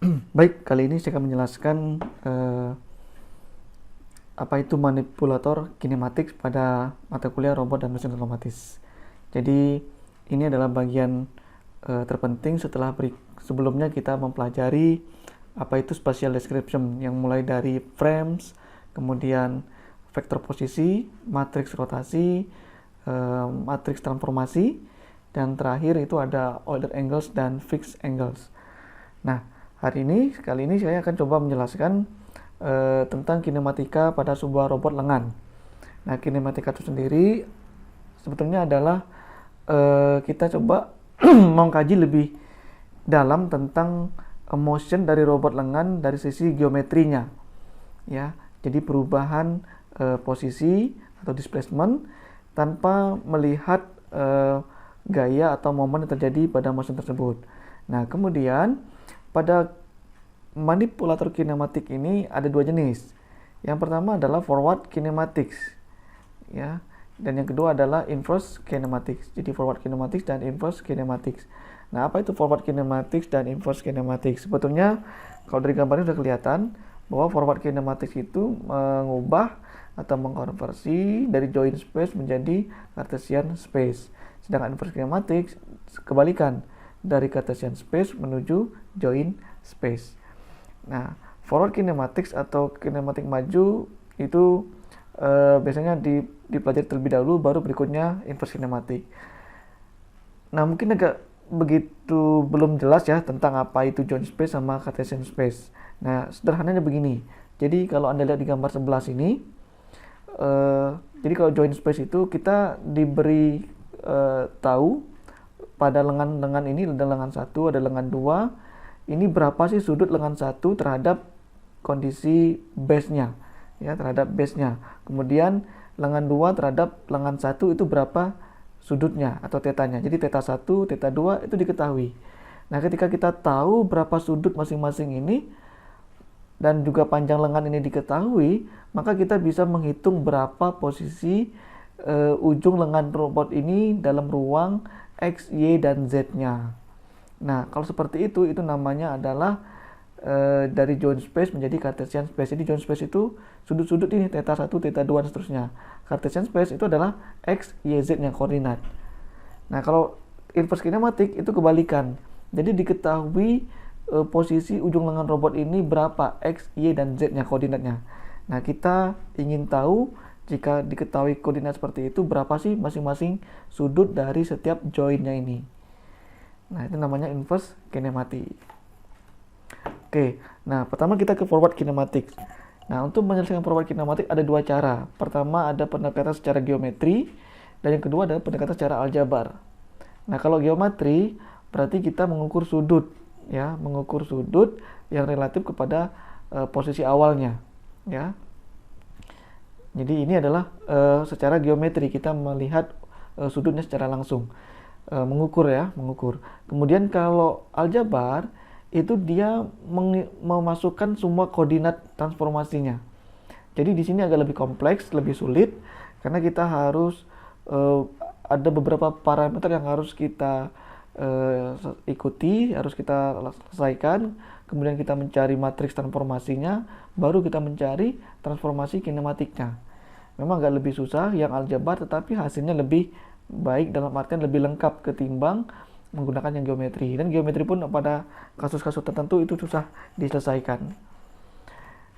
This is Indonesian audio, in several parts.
Baik, kali ini saya akan menjelaskan apa itu manipulator kinematik pada mata kuliah robot dan mesin otomatis. Jadi ini adalah bagian terpenting sebelumnya kita mempelajari apa itu spatial description, yang mulai dari frames, kemudian vektor posisi, matriks rotasi, matriks transformasi, dan terakhir itu ada ordered angles dan fixed angles. Nah, kali ini saya akan coba menjelaskan tentang kinematika pada sebuah robot lengan. Nah, kinematika itu sendiri sebetulnya adalah kita coba mengkaji lebih dalam tentang motion dari robot lengan dari sisi geometrinya, ya. Jadi perubahan posisi atau displacement tanpa melihat gaya atau momen yang terjadi pada motion tersebut. Nah, kemudian pada manipulator kinematik ini ada dua jenis. Yang pertama adalah forward kinematics, ya, dan yang kedua adalah inverse kinematics. Jadi forward kinematics dan inverse kinematics. Nah, apa itu forward kinematics dan inverse kinematics? Sebetulnya kalau dari gambarnya sudah kelihatan bahwa forward kinematics itu mengubah atau mengkonversi dari joint space menjadi Cartesian space. Sedangkan inverse kinematics kebalikan, dari Cartesian space menuju joint space. Nah, forward kinematics atau kinematik maju itu biasanya dipelajari terlebih dahulu, baru berikutnya inverse kinematik. Nah, mungkin agak begitu belum jelas ya tentang apa itu joint space sama Cartesian space. Nah, sederhananya begini. Jadi kalau Anda lihat di gambar sebelah sini, jadi kalau joint space itu kita diberi tahu pada lengan-lengan ini, ada lengan 1, ada lengan 2. Ini berapa sih sudut lengan 1 terhadap kondisi base-nya, ya, terhadap base-nya. Kemudian lengan 2 terhadap lengan 1 itu berapa sudutnya atau tetanya. Jadi teta 1, teta 2 itu diketahui. Nah, ketika kita tahu berapa sudut masing-masing ini dan juga panjang lengan ini diketahui, maka kita bisa menghitung berapa posisi ujung lengan robot ini dalam ruang X, Y, dan Z-nya. Nah, kalau seperti itu namanya adalah dari joint space menjadi Cartesian space. Jadi joint space itu sudut-sudut ini, theta 1, theta 2, dan seterusnya. Cartesian space itu adalah X, Y, Z-nya koordinat. Nah, kalau inverse kinematik itu kebalikan. Jadi diketahui posisi ujung lengan robot ini berapa X, Y, dan Z-nya koordinatnya. Nah, kita ingin tahu jika diketahui koordinat seperti itu, berapa sih masing-masing sudut dari setiap jointnya ini. Nah, itu namanya inverse kinematik. Oke, nah pertama kita ke forward kinematik. Nah, untuk menyelesaikan forward kinematik ada dua cara. Pertama ada pendekatan secara geometri, dan yang kedua adalah pendekatan secara aljabar. Nah, kalau geometri berarti kita mengukur sudut, ya, mengukur sudut yang relatif kepada posisi awalnya, ya. Jadi ini adalah secara geometri kita melihat sudutnya secara langsung, mengukur, ya, mengukur. Kemudian kalau aljabar itu dia memasukkan semua koordinat transformasinya. Jadi di sini agak lebih kompleks, lebih sulit karena kita harus ada beberapa parameter yang harus kita ikuti, harus kita selesaikan. Kemudian kita mencari matriks transformasinya, baru kita mencari transformasi kinematiknya. Memang agak lebih susah yang aljabar, tetapi hasilnya lebih baik, dalam artian lebih lengkap ketimbang menggunakan yang geometri. Dan geometri pun pada kasus-kasus tertentu itu susah diselesaikan.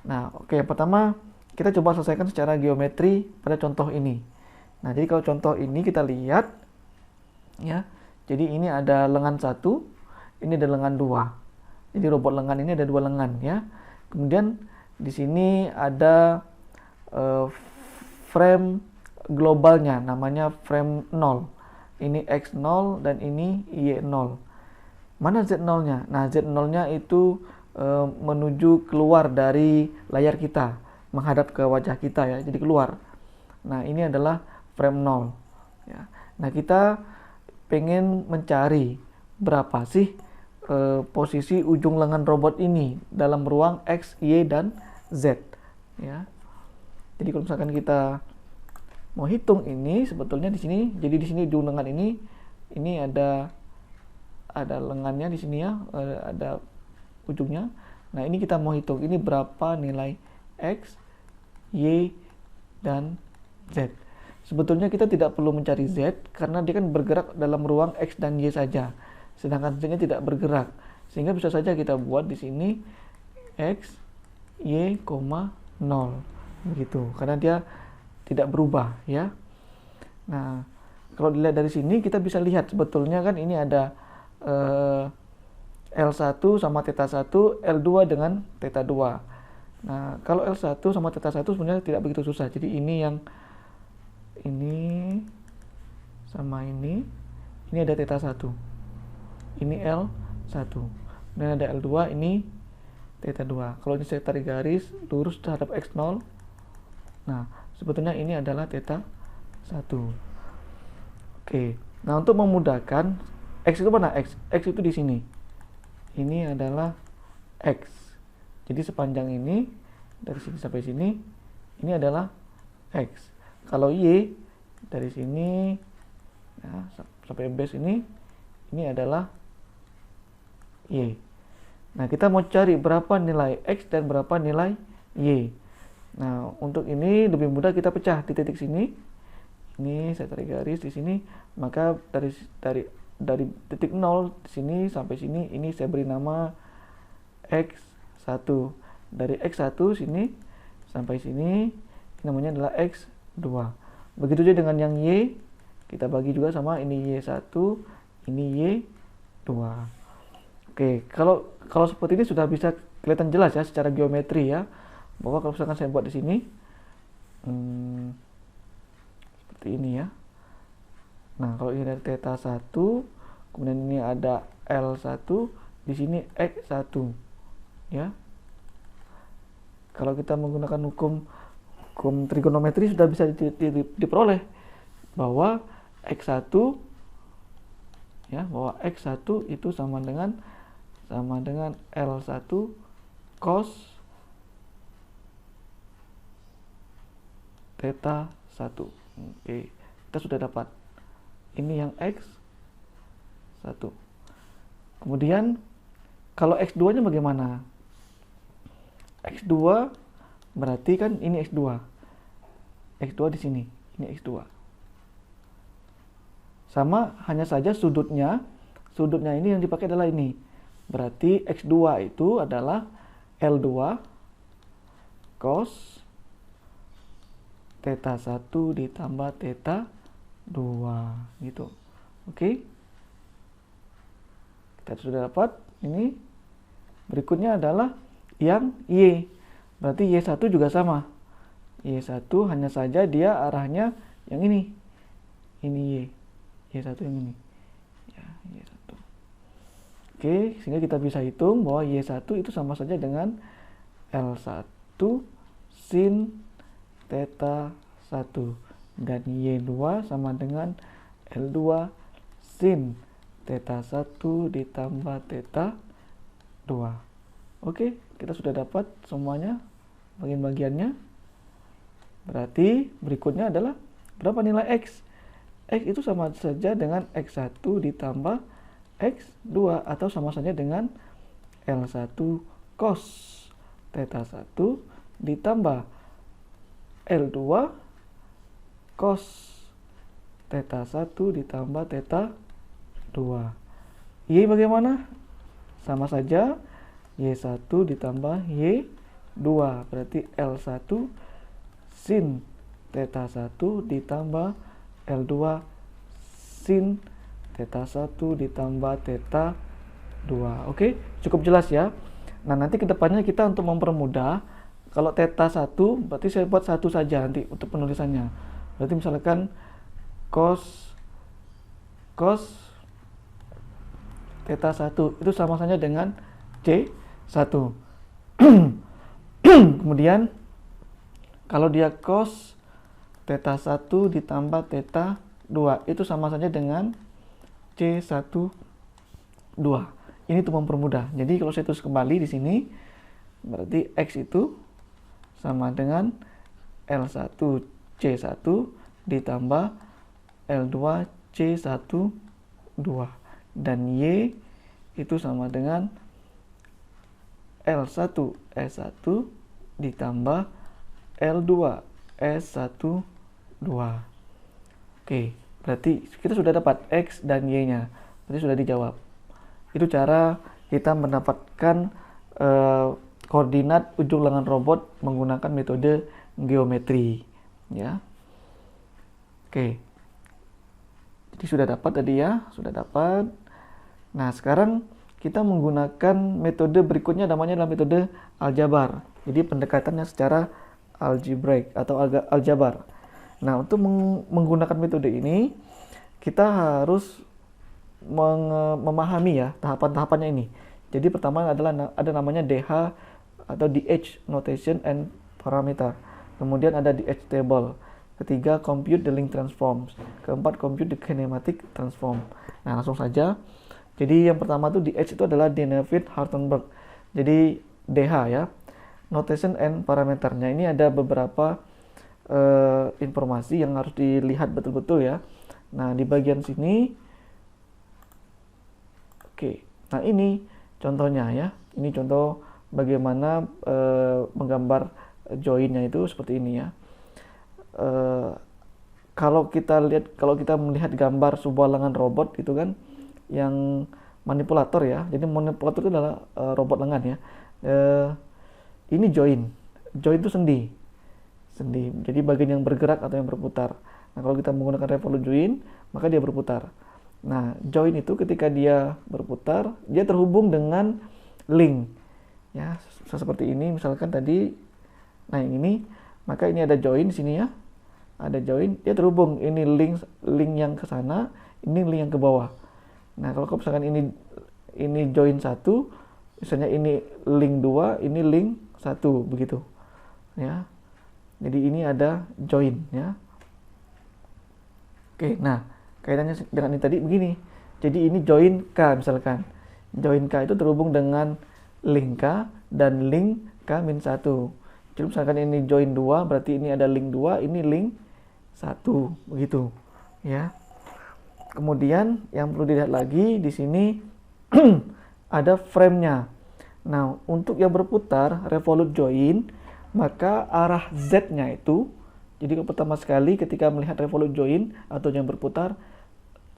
Nah, oke, pertama kita coba selesaikan secara geometri pada contoh ini. Nah, jadi kalau contoh ini kita lihat, ya, jadi ini ada lengan 1, ini ada lengan 2. Jadi robot lengan ini ada 2 lengan, ya. Kemudian di sini ada frame globalnya, namanya frame 0. Ini X0 dan ini Y0. Mana Z0-nya? Nah, Z0-nya itu menuju keluar dari layar kita, menghadap ke wajah kita, ya, jadi keluar. Nah, ini adalah frame 0, ya. Nah, kita pengen mencari berapa sih posisi ujung lengan robot ini dalam ruang X, Y, dan Z, ya. Jadi kalau misalkan kita mau hitung ini, sebetulnya di sini, jadi di sini ujung lengan ini ada lengannya di sini, ya, ada ujungnya. Nah, ini kita mau hitung ini berapa nilai X, Y, dan Z. Sebetulnya kita tidak perlu mencari Z karena dia kan bergerak dalam ruang X dan Y saja. Sedangkan Z-nya tidak bergerak. Sehingga bisa saja kita buat di sini X, Y, 0. Begitu. Karena dia tidak berubah ya. Nah, kalau dilihat dari sini kita bisa lihat sebetulnya kan ini ada L1 sama theta 1, L2 dengan theta 2. Nah, kalau L1 sama theta 1 sebenarnya tidak begitu susah. Jadi ini yang ini sama ini ada theta 1. Ini L1. Dan ada L2, ini theta 2. Kalau ini saya tarik garis lurus terhadap X0. Nah, sebetulnya ini adalah theta 1. Oke. Nah, untuk memudahkan X itu mana? X itu di sini. Ini adalah X. Jadi sepanjang ini dari sini sampai sini ini adalah X. Kalau Y dari sini ya, sampai base ini adalah Y. Nah, kita mau cari berapa nilai X dan berapa nilai Y. Nah, untuk ini lebih mudah kita pecah di titik sini. Ini saya tarik garis di sini, maka dari titik 0 di sini sampai sini ini saya beri nama X1. Dari X1 sini sampai sini namanya adalah X2. Begitu juga dengan yang Y, kita bagi juga sama ini Y1, ini Y2. Oke, kalau seperti ini sudah bisa kelihatan jelas ya secara geometri ya, bahwa kalau misalkan saya buat di sini seperti ini ya. Nah, kalau ini ada theta 1, kemudian ini ada L1, di sini X1 ya. Kalau kita menggunakan hukum trigonometri sudah bisa diperoleh bahwa X1 ya, bahwa X1 itu sama dengan L1 cos theta 1. Oke, kita sudah dapat ini yang X1. Kemudian kalau X2 nya bagaimana? X2 berarti kan ini X2. X2 di sini, ini X2. Sama, hanya saja sudutnya ini yang dipakai adalah ini. Berarti X2 itu adalah L2 cos theta 1 ditambah theta 2 gitu. Oke. Kita sudah dapat ini. Berikutnya adalah yang Y. Berarti Y1 juga sama. Y1 hanya saja dia arahnya yang ini. Ini Y. Y1 yang ini. Ya, Y1. Oke, sehingga kita bisa hitung bahwa Y1 itu sama saja dengan L1 sin theta 1 dan Y2 sama dengan L2 sin theta 1 ditambah theta 2. Oke, kita sudah dapat semuanya bagian-bagiannya. Berarti berikutnya adalah berapa nilai X? X itu sama saja dengan X1 ditambah X2 atau sama saja dengan L1 cos theta 1 ditambah L2 cos theta 1 ditambah theta 2. Y bagaimana? Sama saja Y1 ditambah Y2 berarti L1 sin theta 1 ditambah L2 sin theta 1 ditambah theta 2. Oke, cukup jelas ya. Nah, nanti kedepannya kita untuk mempermudah, kalau theta 1 berarti saya buat satu saja nanti untuk penulisannya. Berarti misalkan cos theta 1 itu sama saja dengan C1. Kemudian kalau dia cos theta 1 ditambah theta 2 itu sama saja dengan C1 2. Ini untuk mempermudah. Jadi kalau saya tulis kembali di sini berarti X itu sama dengan L1 C1 ditambah L2 C1 2 dan Y itu sama dengan L1 S1 ditambah L2 S1 2. Oke, berarti kita sudah dapat X dan Y-nya. Berarti sudah dijawab. Itu cara kita mendapatkan koordinat ujung lengan robot menggunakan metode geometri. Ya. Oke. Jadi sudah dapat tadi ya, sudah dapat. Nah, sekarang kita menggunakan metode berikutnya, namanya adalah metode aljabar. Jadi pendekatannya secara algebraik atau aljabar. Nah, untuk menggunakan metode ini, kita harus memahami ya tahapan-tahapannya ini. Jadi pertama adalah ada namanya DH atau DH notation and parameter. Kemudian ada DH table. Ketiga, compute the link transforms. Keempat, compute the kinematic transform. Nah, langsung saja. Jadi yang pertama tuh DH itu adalah Dennevit-Hartenberg. Jadi DH ya, notation and parameternya. Ini ada beberapa informasi yang harus dilihat betul-betul ya. Nah, di bagian sini, oke. Nah, ini contohnya ya. Ini contoh bagaimana menggambar joinnya itu seperti ini ya. Kalau kita melihat gambar sebuah lengan robot itu kan yang manipulator ya. Jadi manipulator itu adalah robot lengan ya. Ini join itu sendi. Jadi bagian yang bergerak atau yang berputar. Nah, kalau kita menggunakan revolute join, maka dia berputar. Nah, join itu ketika dia berputar, dia terhubung dengan link. Ya, seperti ini misalkan tadi. Nah, yang ini, maka ini ada join di sini ya. Ada join, dia terhubung. Ini link yang ke sana, ini link yang ke bawah. Nah, kalau misalkan ini join 1, misalnya ini link 2, ini link 1 begitu. Ya. Jadi ini ada join ya. Oke, nah kaitannya dengan ini tadi begini. Jadi ini join K misalkan. Join K itu terhubung dengan link K dan link K-1. Jadi misalkan ini join 2, berarti ini ada link 2, ini link 1 begitu ya. Kemudian yang perlu dilihat lagi di sini ada frame-nya. Nah, untuk yang berputar revolute join, maka arah Z-nya itu, jadi pertama sekali ketika melihat revolute join atau yang berputar,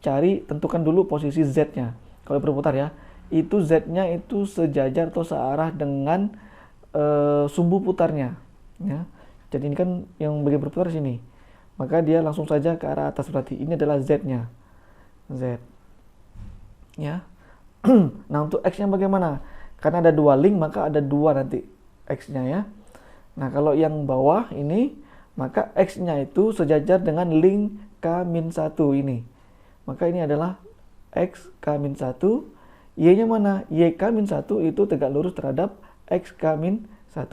tentukan dulu posisi Z-nya. Kalau berputar ya, itu Z-nya itu sejajar atau searah dengan sumbu putarnya. Ya. Jadi ini kan yang bagian berputar sini, maka dia langsung saja ke arah atas, berarti ini adalah Z-nya. Z. Ya. Nah, untuk X-nya bagaimana? Karena ada dua link, maka ada dua nanti X-nya ya. Nah, kalau yang bawah ini, maka X-nya itu sejajar dengan link K-1 ini. Maka ini adalah X K-1. Y-nya mana? Y K-1 itu tegak lurus terhadap X K-1.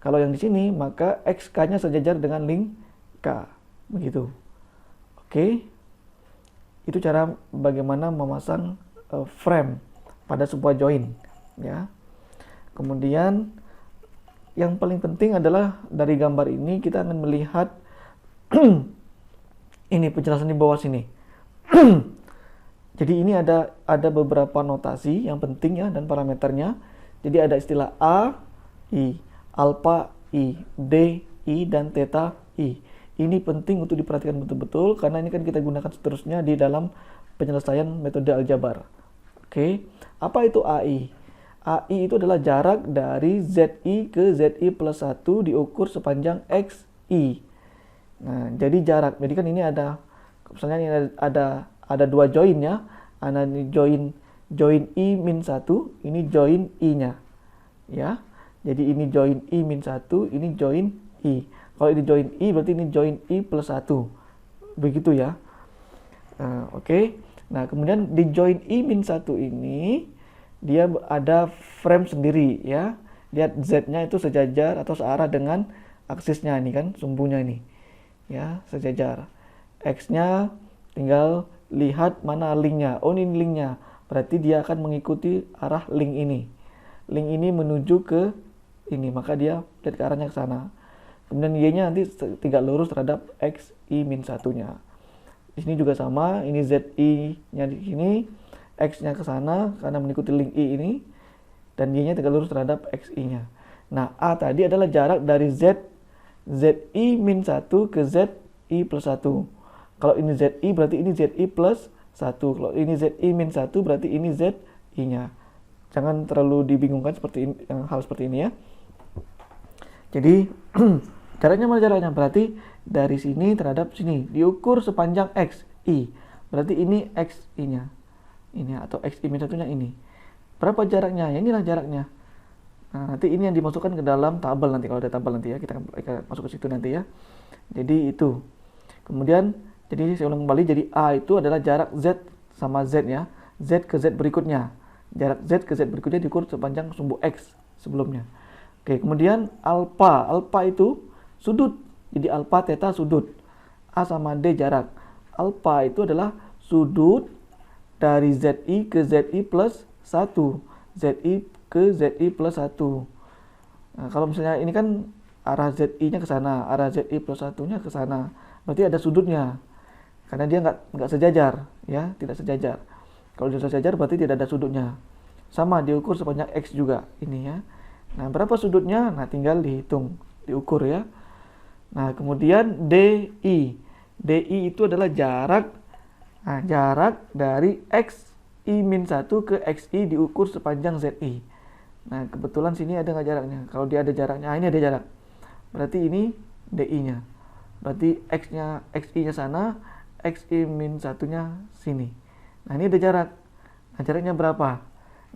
Kalau yang di sini, maka X K-nya sejajar dengan link K. Begitu. Oke. Itu cara bagaimana memasang frame pada sebuah join. Ya. Kemudian yang paling penting adalah dari gambar ini kita akan melihat ini penjelasan di bawah sini. Jadi ini ada beberapa notasi yang penting ya dan parameternya. Jadi ada istilah A, I, alpha, I, D, I, dan theta, I. Ini penting untuk diperhatikan betul-betul karena ini kan kita gunakan seterusnya di dalam penyelesaian metode aljabar. Oke, apa itu AI? AI itu adalah jarak dari ZI ke ZI plus 1 diukur sepanjang XI. Nah, jadi jarak. Jadi kan ini ada, misalnya ini ada dua join ya. Ada ini join I min 1, ini join I-nya. Ya. Jadi ini join I min 1, ini join I. Kalau ini join I berarti ini join I plus 1. Begitu ya. Oke. Nah, kemudian di join I min 1 ini dia ada frame sendiri ya. Lihat Z-nya itu sejajar atau searah dengan aksisnya ini kan, sumbunya ini. Ya, sejajar. X-nya tinggal lihat mana linknya. Oh, ini linknya. Berarti dia akan mengikuti arah link ini. Link ini menuju ke ini, maka dia lihat ke arahnya ke sana. Kemudian Y-nya nanti tegak lurus terhadap XI min 1-nya. Di sini juga sama, ini ZI-nya di sini, X-nya ke sana karena mengikuti link I ini, dan Y-nya tegak lurus terhadap XI-nya. Nah, A tadi adalah jarak dari ZI min 1 ke ZI plus 1. Kalau ini ZI berarti ini ZI plus 1. Kalau ini ZI min 1 berarti ini ZI-nya. Jangan terlalu dibingungkan seperti ini, hal seperti ini ya. Jadi jaraknya mana jaraknya? Berarti dari sini terhadap sini diukur sepanjang XI. Berarti ini XI-nya. Ini atau XI min 1-nya ini. Berapa jaraknya? Ya, inilah jaraknya. Nah, nanti ini yang dimasukkan ke dalam tabel nanti, kalau ada tabel nanti ya, kita akan masuk ke situ nanti ya. Jadi itu. Kemudian, jadi saya ulang kembali, jadi A itu adalah jarak Z sama Z ya. Z ke Z berikutnya. Jarak Z ke Z berikutnya diukur sepanjang sumbu X sebelumnya. Oke, kemudian alpha. Alpha itu sudut. Jadi alpha theta sudut. A sama D jarak. Alpha itu adalah sudut dari ZI ke ZI plus 1. ZI ke ZI plus 1. Nah, kalau misalnya ini kan arah ZI-nya ke sana, arah ZI plus 1-nya ke sana. Berarti ada sudutnya. Karena dia nggak sejajar, ya, tidak sejajar. Kalau dia sejajar berarti tidak ada sudutnya. Sama diukur sepanjang X juga ini ya. Nah, berapa sudutnya? Nah, tinggal dihitung, diukur ya. Nah, kemudian DI. DI itu adalah jarak. Nah, jarak dari XI min 1 ke XI diukur sepanjang ZI. Nah, kebetulan sini ada nggak jaraknya? Kalau dia ada jaraknya, ini ada jarak. Berarti ini DI-nya. Berarti XI-nya sana, XI min 1-nya sini. Nah, ini ada jarak. Nah, jaraknya berapa?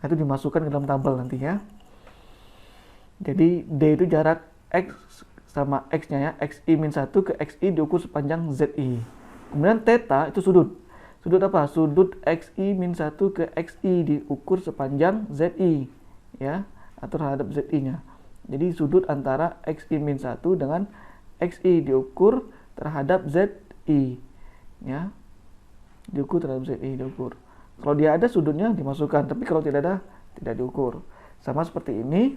Nah, itu dimasukkan ke dalam tabel nanti ya. Jadi, D itu jarak X sama X-nya ya. XI min 1 ke XI diukur sepanjang ZI. Kemudian theta itu sudut. Sudut apa? Sudut XI min 1 ke XI diukur sepanjang ZI. Ya, atau terhadap ZI-nya. Jadi sudut antara XI min 1 dengan XI diukur terhadap ZI. Ya. Diukur terhadap ZI diukur. Kalau dia ada sudutnya dimasukkan, tapi kalau tidak ada tidak diukur. Sama seperti ini.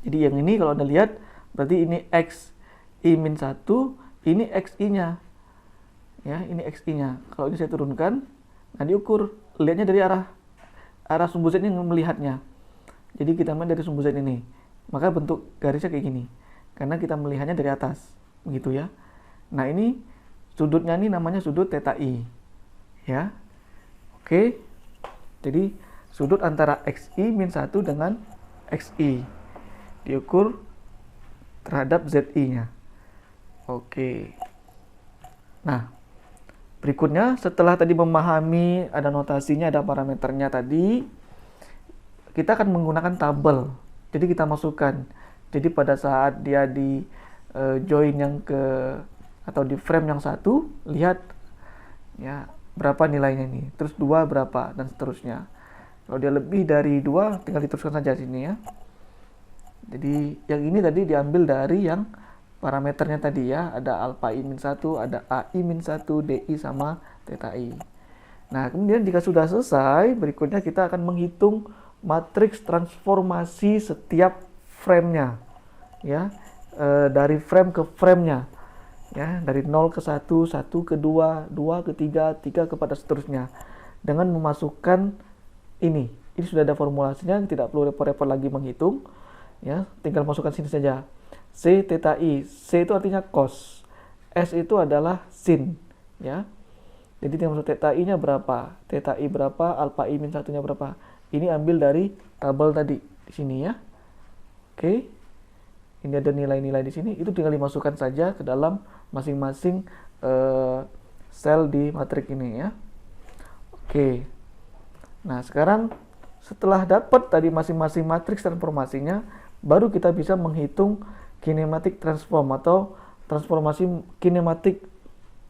Jadi yang ini kalau Anda lihat berarti ini XI min 1, ini XI-nya. Ya, ini XI-nya. Kalau ini saya turunkan, nah diukur, lihatnya dari arah sumbu Z ini melihatnya. Jadi kita main dari sumbu Z ini. Maka bentuk garisnya kayak gini. Karena kita melihatnya dari atas. Begitu ya. Nah, ini sudutnya ini namanya sudut theta I. Ya. Oke. Jadi sudut antara XI min 1 dengan XI diukur terhadap ZI-nya. Oke. Nah, berikutnya setelah tadi memahami ada notasinya, ada parameternya tadi, kita akan menggunakan tabel. Jadi kita masukkan. Jadi pada saat dia di join yang ke atau di frame yang satu, lihat ya berapa nilainya ini. Terus 2 berapa dan seterusnya. Kalau dia lebih dari 2 tinggal diteruskan saja sini ya. Jadi yang ini tadi diambil dari yang parameternya tadi ya. Ada alpha I min 1, ada AI min 1, DI sama theta I. Nah, kemudian jika sudah selesai, berikutnya kita akan menghitung matriks transformasi setiap frame-nya ya, dari frame ke frame-nya ya, dari 0 ke 1, 1 ke 2, 2 ke 3, 3 kepada seterusnya dengan memasukkan ini sudah ada formulasinya, tidak perlu repot-repot lagi menghitung ya, tinggal masukkan sini saja. C theta I, C itu artinya cos, S itu adalah sin ya. Jadi tinggal masuk theta I-nya berapa, theta I berapa, alpha I min 1-nya berapa. Ini ambil dari tabel tadi di sini ya. Oke. Ini ada nilai-nilai di sini, itu tinggal dimasukkan saja ke dalam masing-masing sel di matrik ini ya. Oke. Nah, sekarang setelah dapat tadi masing-masing matriks transformasinya, baru kita bisa menghitung kinematik transform atau transformasi kinematik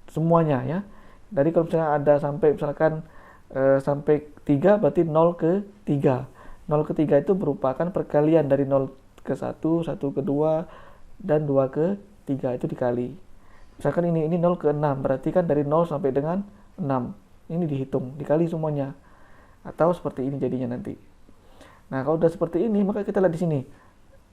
semuanya ya. Dari kalau misalnya ada sampai misalkan sampai 3 berarti 0 ke 3. 0 ke 3 itu merupakan perkalian dari 0 ke 1, 1 ke 2, dan 2 ke 3 itu dikali. Misalkan ini 0 ke 6, berarti kan dari 0 sampai dengan 6. Ini dihitung, dikali semuanya. Atau seperti ini jadinya nanti. Nah, kalau udah seperti ini, maka kita lihat di sini.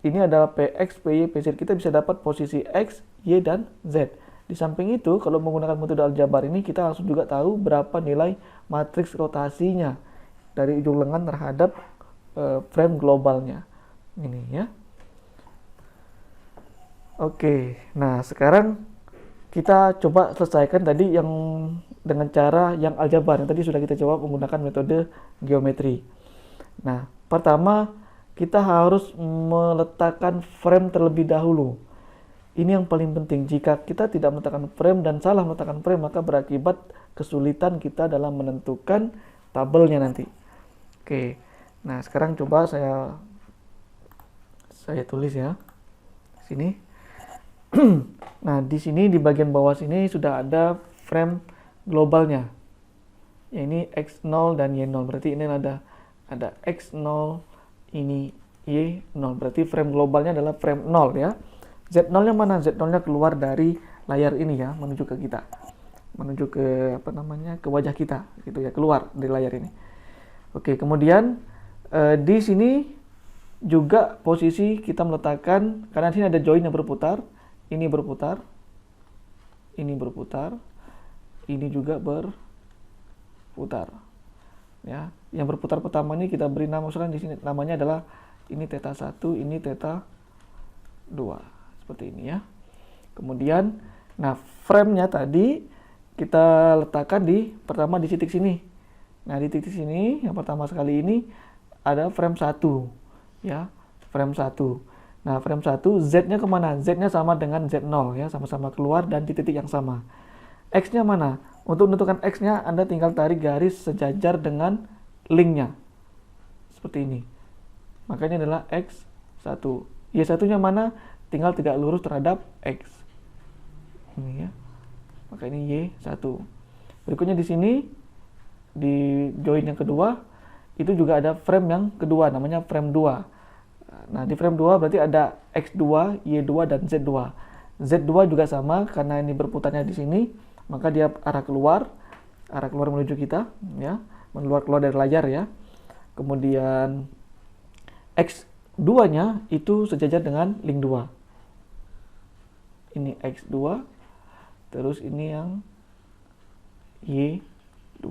Ini adalah PX, PY, PZ. Kita bisa dapat posisi X, Y, dan Z. Di samping itu, kalau menggunakan metode aljabar ini, kita langsung juga tahu berapa nilai matriks rotasinya dari ujung lengan terhadap frame globalnya ini ya. Oke, nah sekarang kita coba selesaikan tadi yang dengan cara yang aljabar yang tadi sudah kita jawab menggunakan metode geometri. Nah, pertama kita harus meletakkan frame terlebih dahulu. Ini yang paling penting. Jika kita tidak meletakkan frame dan salah meletakkan frame, maka berakibat kesulitan kita dalam menentukan tabelnya nanti. Oke, nah sekarang coba saya tulis ya, sini. Nah, di sini di bagian bawah sini sudah ada frame globalnya. Ya, ini X0 dan Y0. Berarti ini ada X0, ini Y0. Berarti frame globalnya adalah frame 0 ya. Z0-nya mana? Z0-nya keluar dari layar ini ya, menuju ke kita. Menuju ke ke wajah kita gitu ya, keluar dari layar ini. Oke, kemudian di sini juga posisi kita meletakkan, karena di sini ada join yang berputar. Ini berputar, ini berputar, ini juga berputar. Ya, yang berputar pertama ini kita beri nama, misalkan di sini namanya adalah ini theta 1, ini theta 2, seperti ini ya. Kemudian, nah frame-nya tadi kita letakkan pertama di titik sini. Nah di titik sini yang pertama sekali ini ada frame 1, ya, frame 1. Nah, frame 1, Z-nya kemana? Z-nya sama dengan Z0 ya, sama-sama keluar dan di titik yang sama. X-nya mana? Untuk menentukan X-nya, Anda tinggal tarik garis sejajar dengan link-nya. Seperti ini. Makanya adalah X1. Y1-nya mana? Tinggal tegak lurus terhadap X. Ini ya. Maka ini Y1. Berikutnya di sini, di join yang kedua, itu juga ada frame yang kedua, namanya frame 2. Nah, di frame 2 berarti ada X2, Y2, dan Z2. Z2 juga sama, karena ini berputarnya di sini, maka dia arah keluar menuju kita, ya, keluar dari layar ya. Kemudian X2-nya itu sejajar dengan link 2. Ini X2, terus ini yang Y2.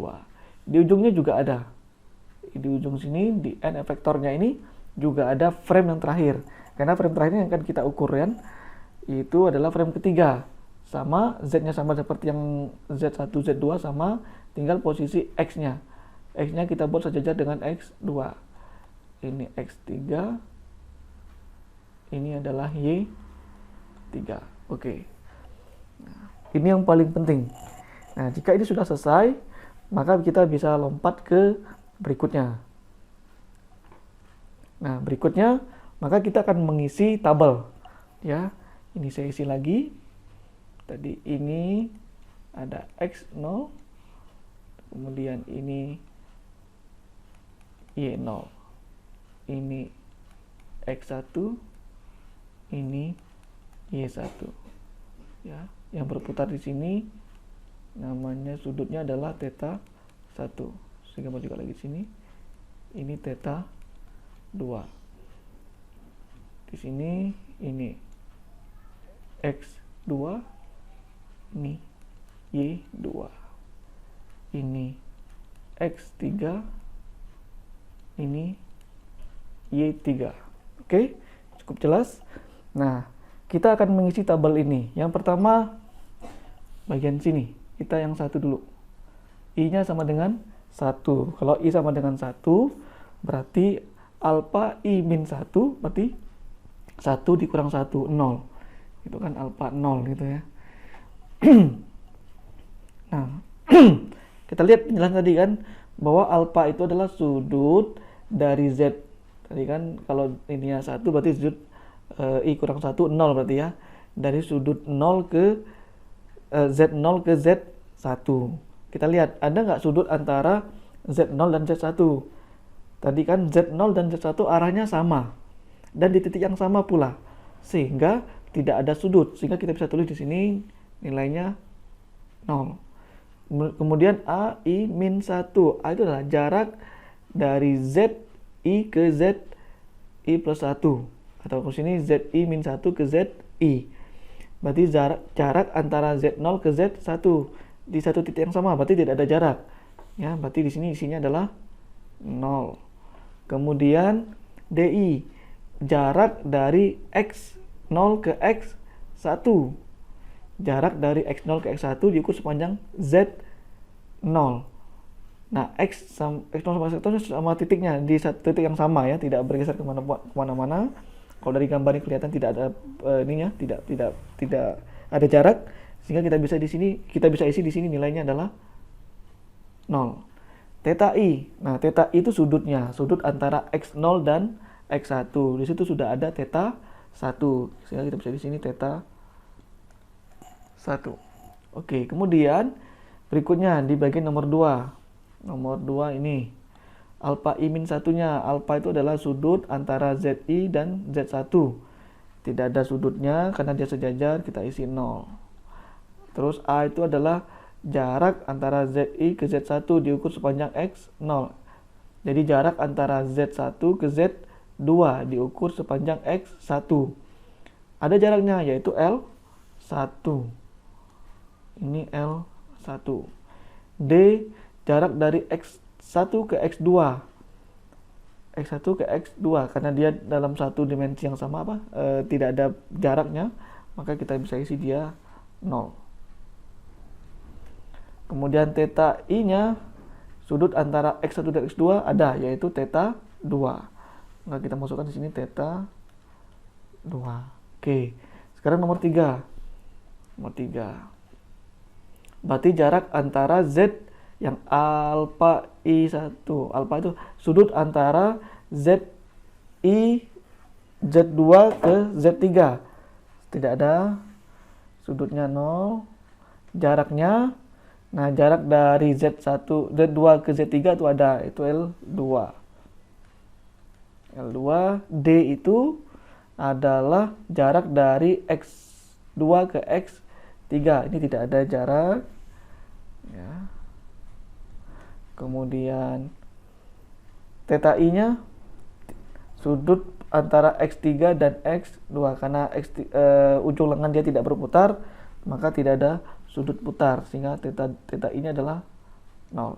Di ujungnya juga ada. Di ujung sini, di end efektornya ini, juga ada frame yang terakhir, karena frame terakhir yang akan kita ukur kan, itu adalah frame ketiga, sama Z-nya sama seperti yang Z1, Z2 sama, tinggal posisi X-nya kita buat sejajar dengan X2. Ini X3, ini adalah Y3. Oke. Nah, ini yang paling penting. Nah, jika ini sudah selesai, maka kita bisa lompat ke berikutnya. Nah, berikutnya maka kita akan mengisi tabel. Ya, ini saya isi lagi. Tadi ini ada X0, kemudian ini Y0. Ini X1, ini Y1. Ya, yang berputar di sini namanya sudutnya adalah theta 1. Sehingga mau juga lagi di sini. Ini theta 2. Di sini ini X2, ini Y2. Ini X3, ini Y3. Oke, cukup jelas. Nah, kita akan mengisi tabel ini. Yang pertama bagian sini. Kita yang satu dulu. I-nya sama dengan 1. Kalau I sama dengan 1, berarti alpha I min 1 berarti 1 dikurang 1, 0. Itu kan alpha 0 gitu ya. Nah, kita lihat penjelasan tadi kan, bahwa alpha itu adalah sudut dari Z. Tadi kan kalau ininya 1 berarti sudut I kurang 1, 0 berarti ya. Dari sudut 0 ke Z0 ke Z1. Kita lihat, ada nggak sudut antara Z0 dan Z1? Tadi kan Z0 dan Z1 arahnya sama dan di titik yang sama pula, sehingga tidak ada sudut, sehingga kita bisa tulis di sini nilainya 0. Kemudian A I min 1, A itu adalah jarak dari Z I ke Z I plus 1, atau ke sini Z I min 1 ke Z I. Berarti jarak antara Z0 ke Z1 di satu titik yang sama, berarti tidak ada jarak. Ya, berarti di sini isinya adalah 0. Kemudian DI, jarak dari X0 ke X1. Jarak dari X0 ke X1 diukur sepanjang Z0. Nah, X0 sama X1 sama titiknya di satu titik yang sama ya, tidak bergeser kemana-mana. Kalau dari gambar ini kelihatan tidak ada ininya, tidak ada jarak, sehingga kita bisa isi di sini nilainya adalah 0. Theta I. Nah, theta I itu sudutnya, sudut antara X0 dan X1. Di situ sudah ada theta 1. Sehingga kita bisa di sini theta 1. Oke, kemudian berikutnya di bagian nomor 2. Nomor 2 ini alpha I min satunya. Alpha itu adalah sudut antara ZI dan Z1. Tidak ada sudutnya karena dia sejajar, kita isi 0. Terus A itu adalah jarak antara ZI ke Z1 diukur sepanjang X0. Jadi jarak antara Z1 ke Z2 diukur sepanjang X1. Ada jaraknya yaitu L1. Ini L1. D, jarak dari X1 ke X2. X1 ke X2 karena dia dalam satu dimensi yang sama tidak ada jaraknya, maka kita bisa isi dia 0. Kemudian theta I-nya sudut antara X1 dan X2 ada, yaitu theta 2. Maka kita masukkan di sini theta 2. Oke. Sekarang nomor 3. Nomor 3. Berarti jarak antara Z yang alpha I1. Alpha itu sudut antara ZI Z2 ke Z3. Tidak ada sudutnya 0. Jaraknya, nah jarak dari Z2 ke Z3 itu ada, itu L2. L2, D itu adalah jarak dari X2 ke X3. Ini tidak ada jarak. Ya. Kemudian theta I-nya sudut antara X3 dan X2. Karena ujung lengan dia tidak berputar, maka tidak ada sudut putar, sehingga theta I-nya adalah 0.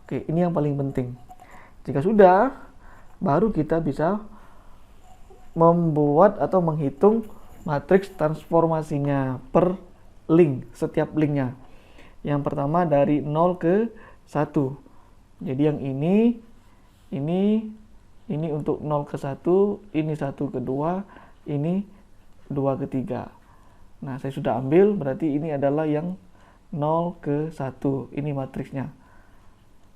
Oke, ini yang paling penting. Jika sudah, baru kita bisa membuat atau menghitung matriks transformasinya per link, setiap linknya. Yang pertama dari 0 ke 1. Jadi yang ini untuk 0 ke 1, ini 1 ke 2, ini 2 ke 3. Nah, saya sudah ambil, berarti ini adalah yang 0 ke 1. Ini matriksnya.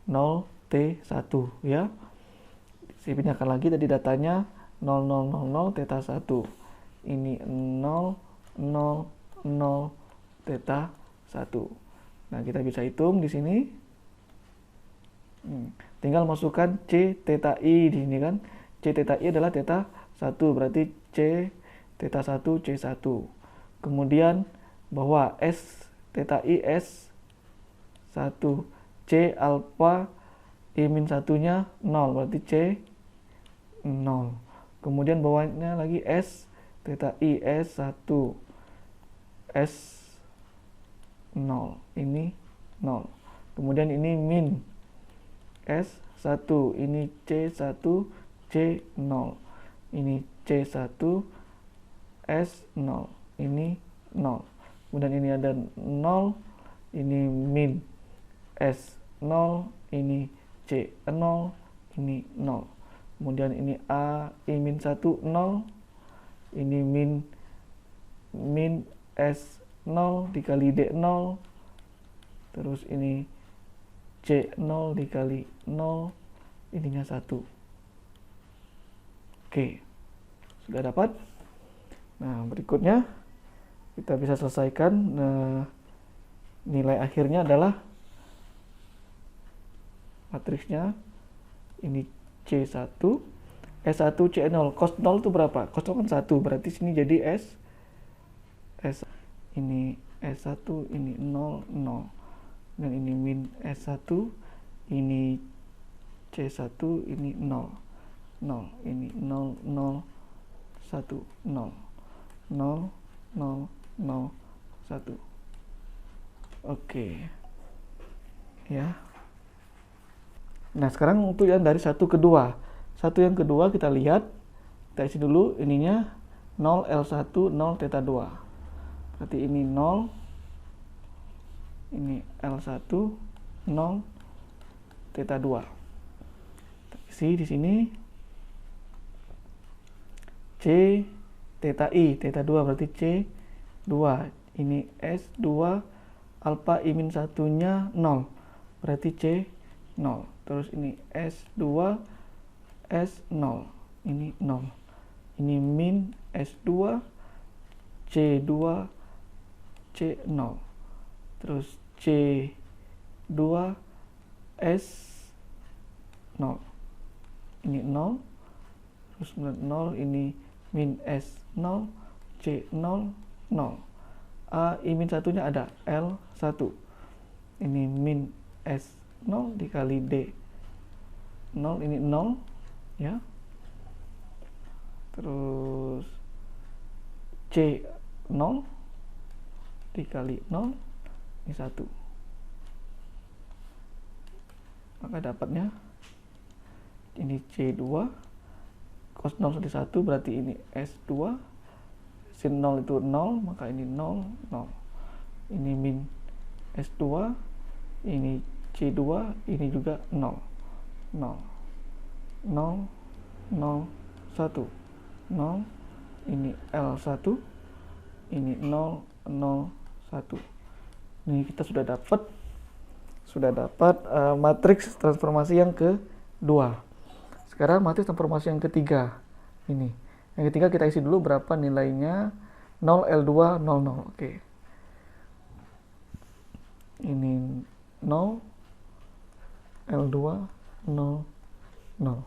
0T1 ya. Saya pindahkan lagi tadi datanya 0, 0, 0, 0, theta 1. Ini 0, 0, 0, theta 1. Nah, kita bisa hitung di sini. Tinggal masukkan C theta I di sini kan. C theta I adalah theta 1, berarti C theta 1 C1. Kemudian bahwa S theta I S1, C alpha I min satunya 0, berarti C 0. Kemudian bawahnya lagi S theta I S1 S0, ini 0. Kemudian ini min S1, ini C1 C0, ini C1 S0, ini 0. Kemudian ini ada 0, ini min S0, ini C0, ini 0. Kemudian ini A I min 1 0, ini min S0 dikali D0, terus ini C0 dikali 0, ininya 1. Oke, sudah dapat. Nah, berikutnya kita bisa selesaikan. Nilai akhirnya adalah matriksnya ini C1 S1 C0. Cos 0 itu berapa? Cos 0 kan 1, berarti sini jadi S ini S1, ini 0 0. Dan ini min S1, ini C1, ini 0 0, ini 0 0 1 0 0 0 0 1. Oke ya. Nah, sekarang untuk yang dari 1 ke 2. 1 yang kedua kita lihat, kita isi dulu ininya 0 L1 0 theta 2. Berarti ini 0, ini L1 0 theta 2. Kita isi di sini C theta I, theta 2 berarti C2. Ini S2 alpha I min 1-nya 0, berarti C0. Terus ini S2 S0, ini 0. Ini min S2 C2 C0. Terus C2 S0, ini 0. Terus 0, ini min S0 C0 0. A I min 1-nya ada L1. Ini min S0 dikali D 0, ini 0 ya. Terus C0 dikali 0, ini 1. Maka dapatnya ini C2 cos 0 jadi 1, berarti ini S2. Sin 0 itu 0, maka ini 0 0. Ini min S2, ini C2, ini juga 0 0 0 0 1 0. Ini L1, ini 0 0 1. Ini kita sudah dapat matriks transformasi yang kedua. Sekarang matriks transformasi yang ketiga. Ini. Yang ketiga kita isi dulu berapa nilainya. 0 L2 0 0. Oke. Ini 0 L2 0 0.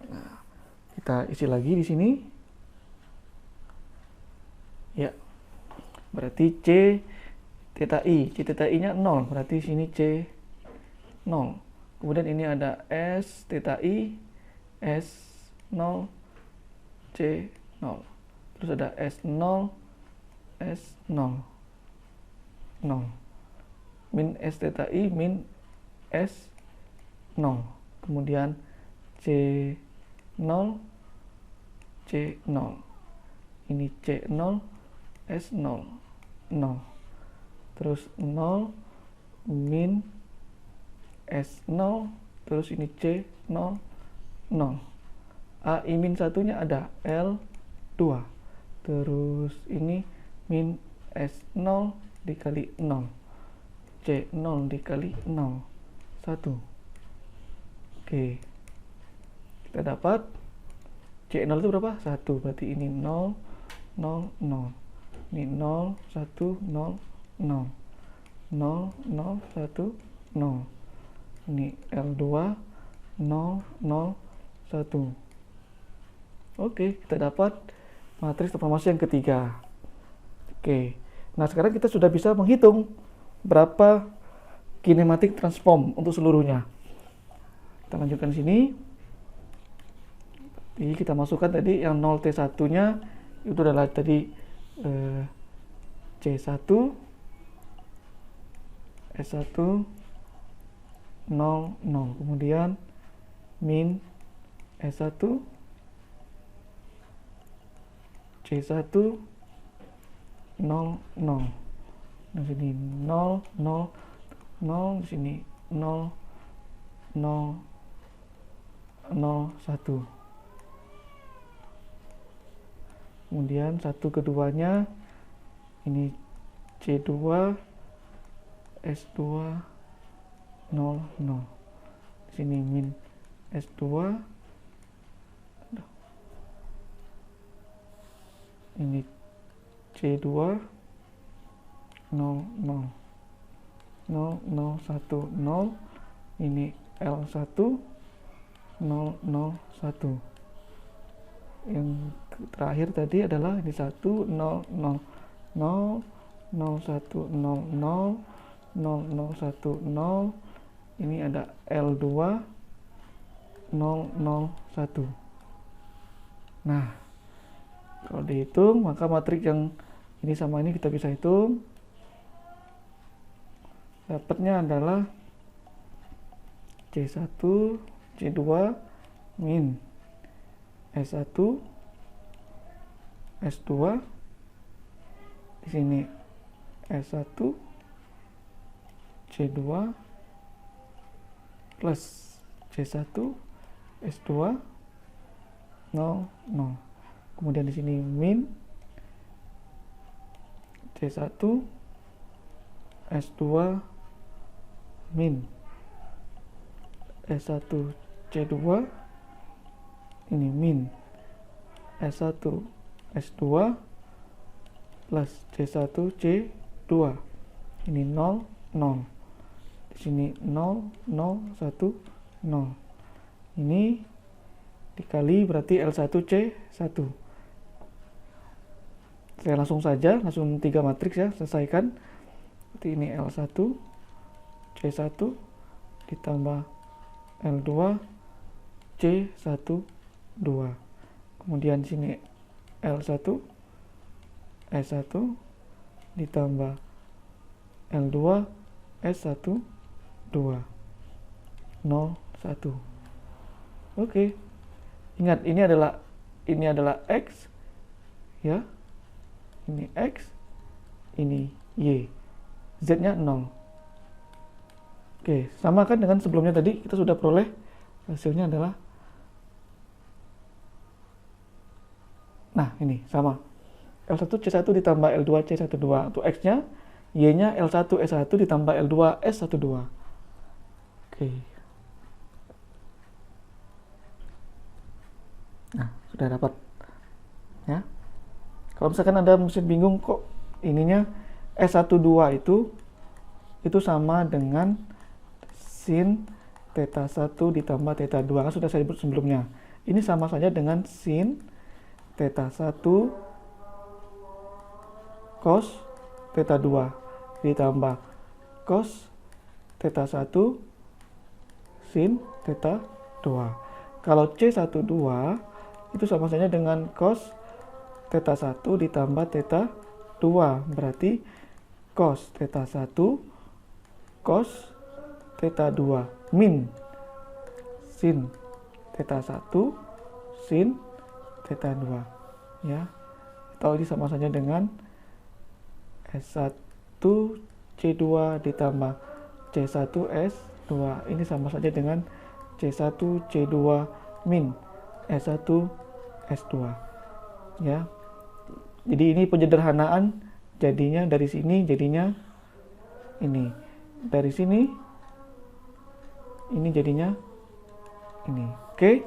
Nah, kita isi lagi di sini. Ya. Berarti C theta I-nya 0, berarti sini C 0. Kemudian ini ada S theta I S0 C0. Terus ada S0 S0 0. Min S theta I min S0. Kemudian C0 C0. Ini C0 S0 0. Terus 0 min S0, terus ini C0 0. A I min 1-nya ada L2. Terus ini min S0 dikali 0. C0 dikali 0 1. Oke. Kita dapat C0 itu berapa? 1. Berarti ini 0 0 0. Ini 0 1 0 0 0 0 1 0. Ini L2 0 0 1. Oke, kita dapat matriks transformasi yang ketiga. Oke. Nah, sekarang kita sudah bisa menghitung berapa kinematik transform untuk seluruhnya. Kita lanjutkan sini. Jadi kita masukkan tadi yang 0T1-nya itu adalah tadi C1 S1 0 0. Kemudian min S1 C1 0 0. Di sini 0 0 0, di sini 0 0 0 1. Kemudian satu keduanya ini C2 S2 0 0. Di sini min S2. Ini C2 0 0 0 0 1 0. Ini L1 0 0 1. Yang terakhir tadi adalah ini 1 0 0 0 0 1 0 0 0 0 1 0. Ini ada L2 0 0 1. Nah, kalau dihitung maka matriks yang ini sama ini kita bisa hitung. Dapatnya adalah C1 C1 C2 min S1 S2, di sini S1 C2 plus C1 S2 0 0. Kemudian di sini min C1 S2 min S1 C2, ini min S1 S2 plus C1 C2, ini 0 0. Di sini 0 0 1 0. Ini dikali berarti L1 C1. Saya langsung saja, langsung 3 matriks ya, selesaikan. Berarti ini L1 C1 ditambah L2 C1 2. Kemudian di sini L1 S1 ditambah L2 S1 2 0 1. Oke. Ingat ini adalah X ya. Ini X, ini Y. Z-nya 0. Oke, sama kan dengan sebelumnya tadi kita sudah peroleh hasilnya adalah, nah ini sama, L1 C1 ditambah L2 C12 untuk X-nya, Y-nya L1 S1 ditambah L2 S12. Oke. Nah, sudah dapat ya. Kalau misalkan Anda masih bingung kok ininya S12 itu sama dengan sin theta 1 ditambah theta 2, kan sudah saya sebut sebelumnya. Ini sama saja dengan sin theta 1 cos theta 2 ditambah cos theta 1 sin theta 2. Kalau C12 itu sama saja dengan cos theta 1 ditambah theta 2, berarti cos theta 1 cos theta 2 min sin theta 1 sin theta 2 ya. Atau ini sama saja dengan S1 C2 ditambah C1 S2, ini sama saja dengan C1 C2 min S1 S2 ya. Jadi ini penyederhanaan, jadinya dari sini jadinya ini, dari sini ini jadinya ini. Oke.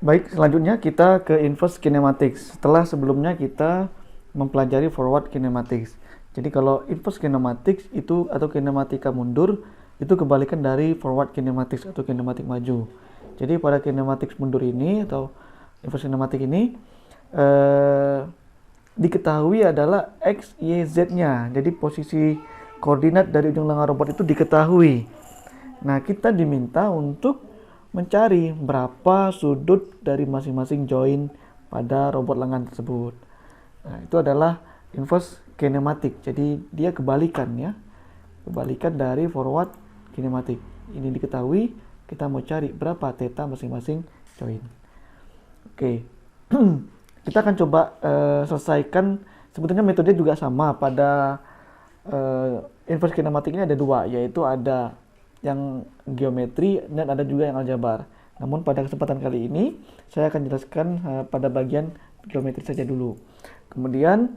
Baik, selanjutnya kita ke inverse kinematics. Setelah sebelumnya kita mempelajari forward kinematics. Jadi kalau inverse kinematics itu atau kinematika mundur itu kebalikan dari forward kinematics atau kinematik maju. Jadi pada kinematics mundur ini atau inverse kinematik ini diketahui adalah X, Y, Z-nya. Jadi posisi koordinat dari ujung lengan robot itu diketahui. Nah, kita diminta untuk mencari berapa sudut dari masing-masing join pada robot lengan tersebut. Nah, itu adalah inverse kinematik. Jadi dia kebalikan ya. Kebalikan dari forward kinematik. Ini diketahui, kita mau cari berapa theta masing-masing join. Oke. Kita akan coba selesaikan. Sebetulnya metode juga sama pada inverse kinematik ini ada dua, yaitu ada yang geometri dan ada juga yang aljabar. Namun pada kesempatan kali ini saya akan jelaskan pada bagian geometri saja dulu. Kemudian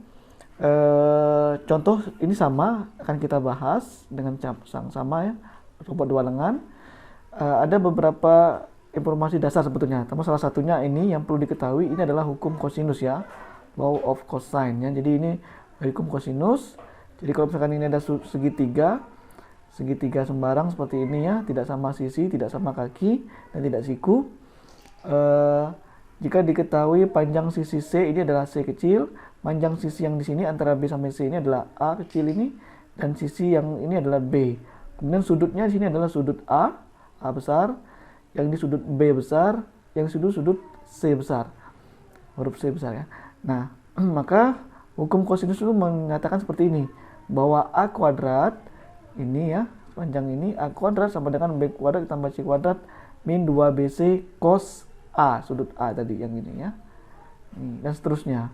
contoh ini sama akan kita bahas dengan sama ya, robot dua lengan. Ada beberapa informasi dasar sebetulnya. Namun salah satunya ini yang perlu diketahui, ini adalah hukum kosinus ya, law of cosine ya. Jadi ini hukum kosinus. Jadi kalau misalkan ini ada segitiga sembarang seperti ini ya, tidak sama sisi, tidak sama kaki, dan tidak siku. Jika diketahui panjang sisi C ini adalah C kecil, panjang sisi yang di sini antara B sampai C ini adalah A kecil ini, dan sisi yang ini adalah B. Kemudian sudutnya di sini adalah sudut A besar, yang di sudut B besar, yang di sudut C besar. huruf C besar ya. Nah, maka hukum kosinus itu mengatakan seperti ini, bahwa A kuadrat ini ya, panjang ini A kuadrat sama dengan B kuadrat ditambah C kuadrat min 2BC cos A, sudut A tadi yang ini ya. Dan seterusnya.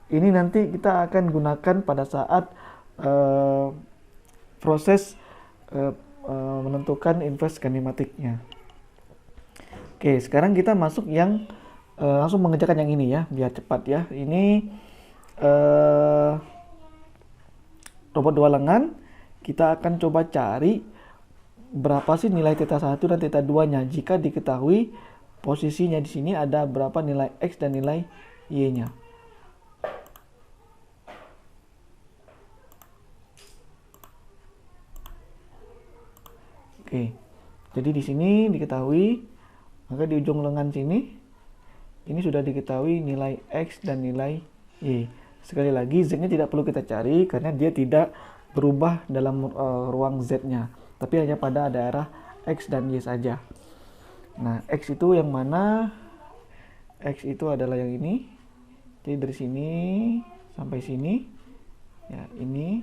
Ini nanti kita akan gunakan pada saat proses menentukan inverse kinematiknya. Oke, sekarang kita masuk yang langsung mengerjakan yang ini ya, biar cepat ya. Ini robot dua lengan. Kita akan coba cari berapa sih nilai θ1 dan θ2-nya jika diketahui posisinya di sini ada berapa nilai X dan nilai Y-nya. Oke. Jadi di sini diketahui, maka di ujung lengan sini ini sudah diketahui nilai X dan nilai Y. Sekali lagi Z-nya tidak perlu kita cari karena dia tidak berubah dalam ruang Z-nya, tapi hanya pada daerah X dan Y saja. Nah, X itu yang mana? X itu adalah yang ini. Jadi dari sini sampai sini ya, ini.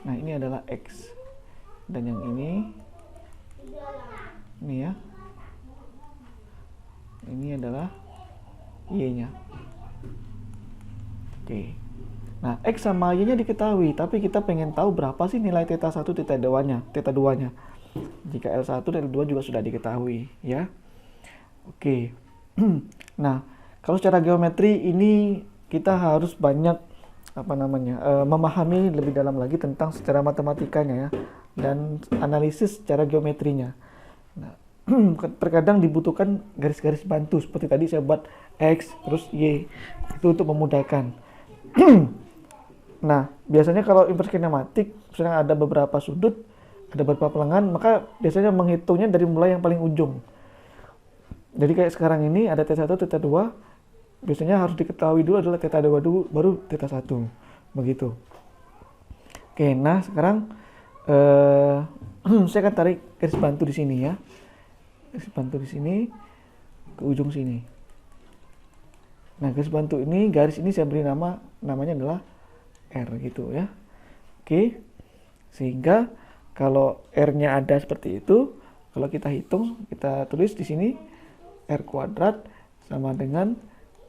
Nah, ini adalah X. Dan yang ini ya, ini adalah Y-nya. Oke. Nah, X sama Y-nya diketahui, tapi kita pengen tahu berapa sih nilai θ1, θ2-nya, θ2-nya. Jika L1 dan L2 juga sudah diketahui, ya. Oke. Nah, kalau secara geometri ini kita harus banyak memahami lebih dalam lagi tentang secara matematikanya ya, dan analisis secara geometrinya. Nah, terkadang dibutuhkan garis-garis bantu seperti tadi saya buat X terus Y, itu untuk memudahkan. Nah, biasanya kalau inverse kinematik, misalnya ada beberapa sudut, ada beberapa lengan, maka biasanya menghitungnya dari mulai yang paling ujung. Jadi kayak sekarang ini ada θ1, θ2, biasanya harus diketahui dulu adalah θ2 dulu, baru θ1. Begitu. Oke, nah sekarang saya akan tarik garis bantu di sini ya. Garis bantu di sini ke ujung sini. Nah, garis bantu ini, garis ini saya beri namanya adalah R gitu ya. Oke. Sehingga kalau R-nya ada seperti itu, kalau kita hitung, kita tulis di sini R kuadrat sama dengan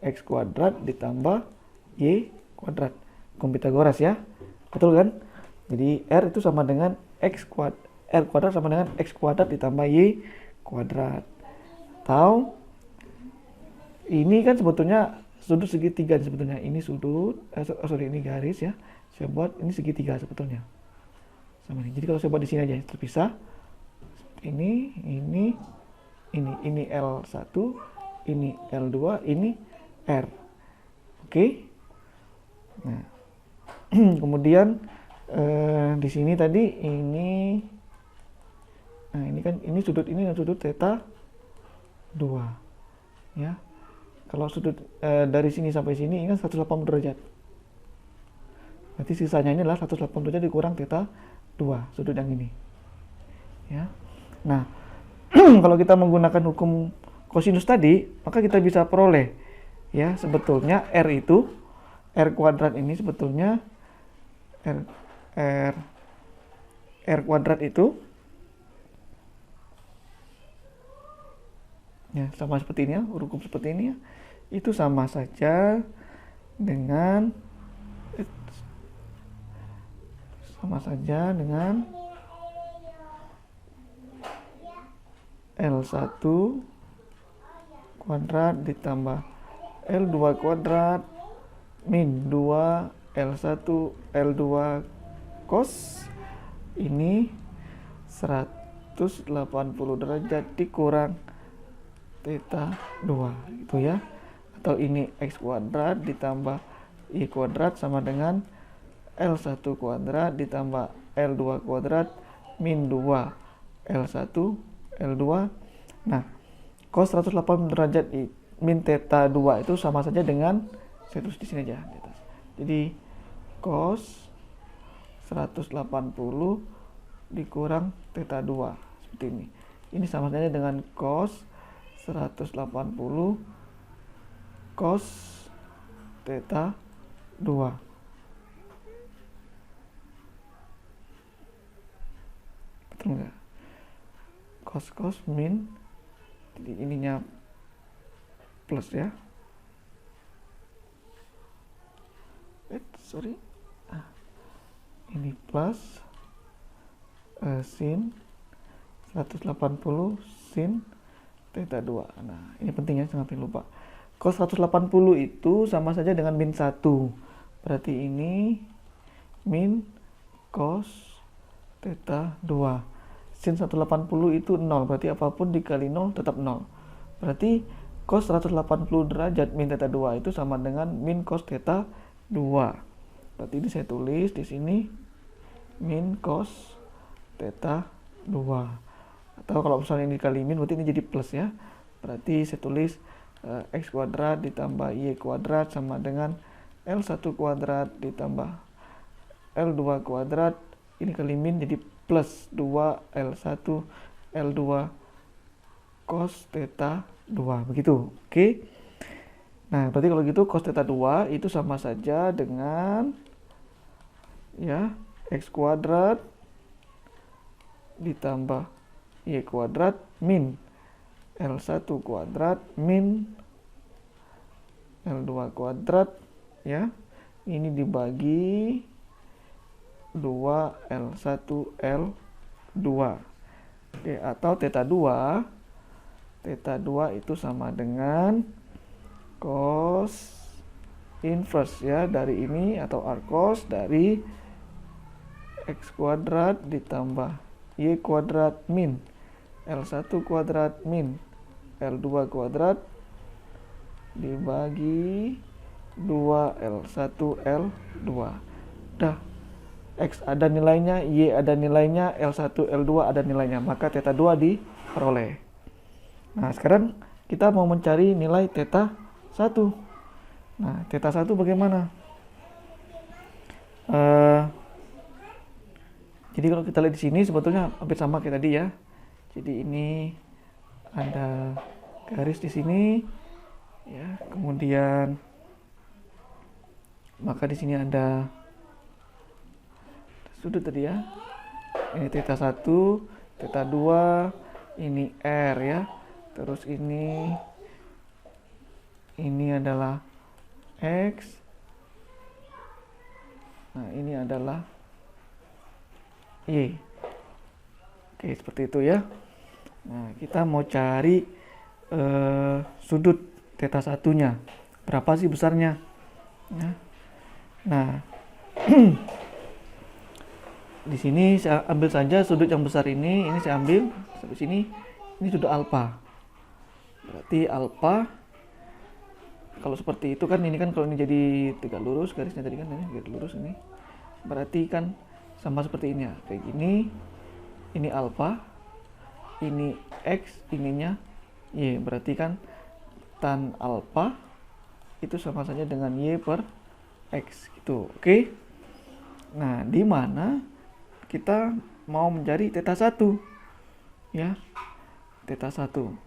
X kuadrat ditambah Y kuadrat. Hukum Pitagoras ya. Betul kan? Jadi R itu sama dengan R kuadrat sama dengan X kuadrat ditambah Y kuadrat. Atau ini kan sebetulnya sudut segitiga sebetulnya. Ini sudut, ini garis ya. Saya buat ini segitiga sebetulnya. Sama ini. Jadi kalau saya buat di sini aja terpisah. Ini L1, ini L2, ini R. Oke. Nah, kemudian di sini tadi ini, nah ini kan ini sudut θ 2 ya. Kalau sudut dari sini sampai sini ini kan 180 derajat. Berarti sisanya ini adalah 180 derajat dikurang θ 2, sudut yang ini. Ya. Nah, kalau kita menggunakan hukum kosinus tadi, maka kita bisa peroleh ya, sebetulnya R itu R kuadrat ini sebetulnya R kuadrat itu ya sama seperti ini ya, hukum seperti ini ya. Itu sama saja dengan L1 kuadrat ditambah L2 kuadrat min 2 L1 L2 cos ini 180 derajat dikurang θ 2 gitu ya. Atau ini X kuadrat ditambah Y kuadrat sama dengan L1 kuadrat ditambah L2 kuadrat min 2 L1 L2. Nah, cos 180 derajat min θ 2 itu sama saja dengan, saya tulis di sini aja di atas. Jadi cos 180 dikurang θ 2 seperti ini. Ini sama saja dengan cos 180 cos theta 2. Betul nggak? Cos min, jadi ininya plus ya. Sorry. Ini plus sin 180 sin theta 2. Nah, ini pentingnya, jangan lupa. Cos 180 itu sama saja dengan min 1. Berarti ini min cos theta 2. Sin 180 itu 0, berarti apapun dikali 0 tetap 0. Berarti cos 180 derajat min theta 2 itu sama dengan min cos theta 2. Berarti ini saya tulis di sini min cos theta 2. Atau kalau misalnya ini dikali min, berarti ini jadi plus ya. Berarti saya tulis x kuadrat ditambah y kuadrat sama dengan L1 kuadrat ditambah L2 kuadrat. Ini kali min jadi plus 2L1 L2 cos theta 2. Begitu. Oke. Nah, berarti kalau gitu cos theta 2 itu sama saja dengan ya x kuadrat ditambah y kuadrat min L1 kuadrat min L2 kuadrat ya. Ini dibagi 2L1 L2. Oke, atau theta 2 itu sama dengan cos inverse ya dari ini, atau arcos dari x kuadrat ditambah y kuadrat min L1 kuadrat min L2 kuadrat dibagi 2L1 L2. Dah, x ada nilainya, y ada nilainya, L1 L2 ada nilainya, maka theta 2 diperoleh. Nah, sekarang kita mau mencari nilai theta 1. Nah, theta 1 bagaimana? Jadi kalau kita lihat di sini sebetulnya hampir sama kayak tadi ya. Jadi ini ada garis di sini ya, kemudian maka di sini ada sudut tadi ya. Ini theta 1, theta 2, ini R ya. Terus ini adalah X. Nah, ini adalah Y. Oke, seperti itu ya. Nah, kita mau cari sudut theta 1-nya. Berapa sih besarnya? Ya. Nah, di sini saya ambil saja sudut yang besar ini saya ambil sampai sini. Ini sudut alfa. Berarti alfa, kalau seperti itu kan, ini kan kalau ini jadi tegak lurus garisnya tadi kan, ini garis lurus ini. Berarti kan sama seperti ini ya, kayak gini. Ini alfa, ini x, ininya y. Berarti kan tan alfa itu sama saja dengan y per x gitu. Oke. Nah, di mana kita mau mencari theta 1 ya. Theta 1.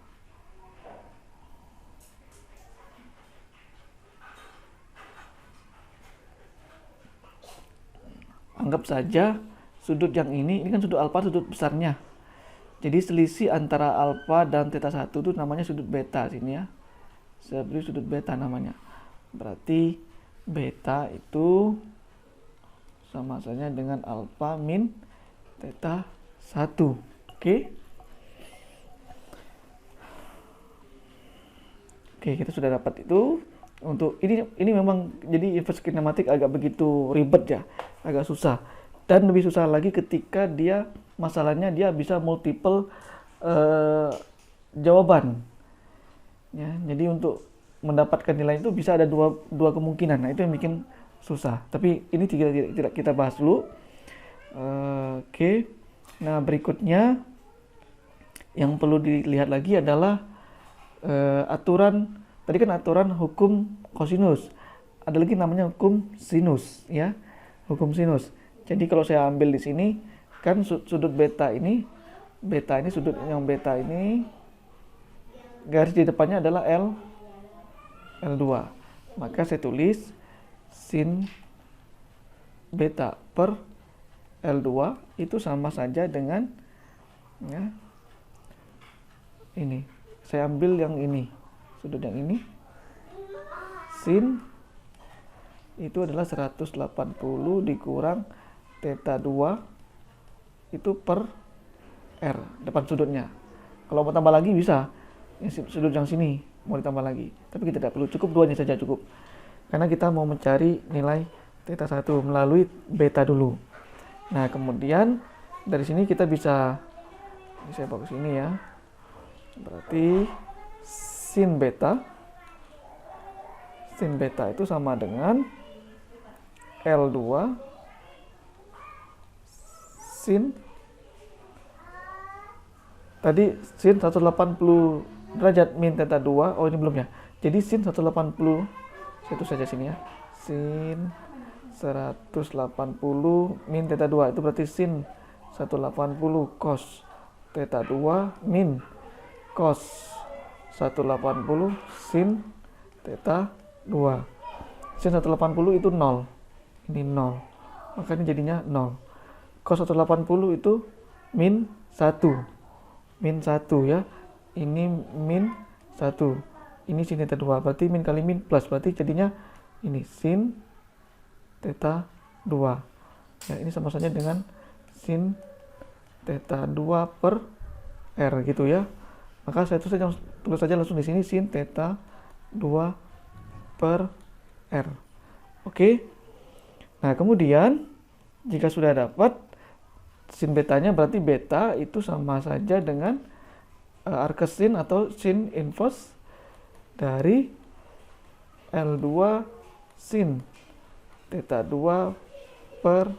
Anggap saja sudut yang ini kan sudut alfa, sudut besarnya. Jadi selisih antara alfa dan theta 1 itu namanya sudut beta sini ya. Saya beri sudut beta namanya. Berarti beta itu sama saja dengan alfa min theta 1. Oke. Oke, kita sudah dapat itu. Untuk ini memang jadi inverse kinematik agak begitu ribet ya, agak susah, dan lebih susah lagi ketika masalahnya dia bisa multiple jawaban ya. Jadi untuk mendapatkan nilai itu bisa ada dua kemungkinan. Nah, itu yang bikin susah, tapi ini tidak kita bahas dulu. Oke. Nah, berikutnya yang perlu dilihat lagi adalah aturan. Tadi kan aturan hukum kosinus. Ada lagi namanya hukum sinus ya. Hukum sinus. Jadi kalau saya ambil di sini kan sudut beta ini sudut yang beta ini, garis di depannya adalah L L2. Maka saya tulis sin beta per L2 itu sama saja dengan ya, ini. Saya ambil yang ini, sudut yang ini. Sin itu adalah 180 dikurang theta 2 itu per R, depan sudutnya. Kalau mau tambah lagi bisa, sudut yang sini mau ditambah lagi. Tapi kita tidak perlu, cukup 2 saja cukup. Karena kita mau mencari nilai theta 1 melalui beta dulu. Nah, kemudian dari sini kita bisa, ini saya bawa ke sini ya. Berarti sin beta itu sama dengan L2 sin tadi sin 180 derajat min theta 2. Oh, ini belum ya. Jadi sin 180, itu saja sini ya. Sin 180 min theta 2 itu berarti sin 180 cos theta 2 min cos 180 sin theta 2. Sin 180 itu 0. Ini 0. Maka ini jadinya 0. Cos 180 itu min 1. Min 1 ya. Ini min 1. Ini sin theta 2. Berarti min kali min plus. Berarti jadinya ini sin theta 2. Ya, ini sama saja dengan sin theta 2 per R gitu ya. Maka saya tulis saja langsung di sini sin theta 2 per R. Oke. Nah, kemudian jika sudah dapat sin betanya, berarti beta itu sama saja dengan arcus sin atau sin inverse dari L2 sin theta 2 per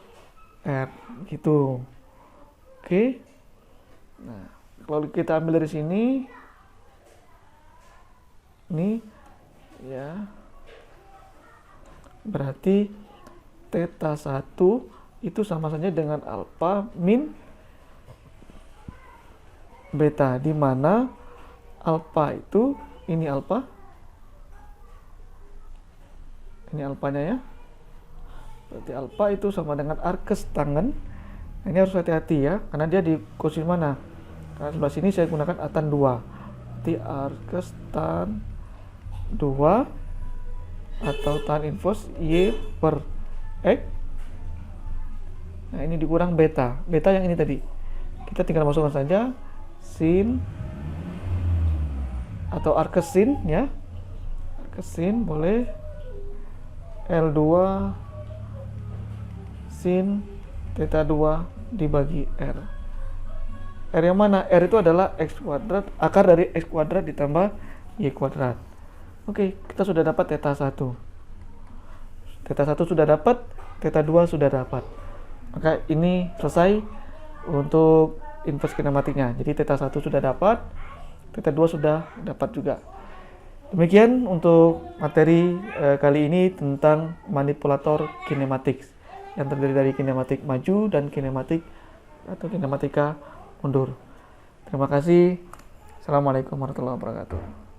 R gitu. Oke. Nah, kalau kita ambil dari sini ini ya, berarti theta 1 itu sama saja dengan alfa min beta, di mana alfa itu ini alfa, ini alfanya ya. Berarti alfa itu sama dengan arcus tangen. Nah, ini harus hati-hati ya, karena dia di kursi mana. Karena sebelah sini saya gunakan tan 2. Berarti arcus tan 2 atau tan inverse Y per X. Nah, ini dikurang beta. Beta yang ini tadi. Kita tinggal masukkan saja sin atau arcus sin ya. Arcus sin boleh L2 sin theta 2 dibagi R. R yang mana? R itu adalah X kuadrat, akar dari X kuadrat ditambah Y kuadrat. Oke, kita sudah dapat theta 1. Theta 1 sudah dapat, theta 2 sudah dapat. Maka ini selesai untuk inverse kinematiknya. Jadi theta 1 sudah dapat, theta 2 sudah dapat juga. Demikian untuk materi kali ini tentang manipulator kinematik yang terdiri dari kinematik maju dan kinematik atau kinematika mundur. Terima kasih. Assalamualaikum warahmatullahi wabarakatuh.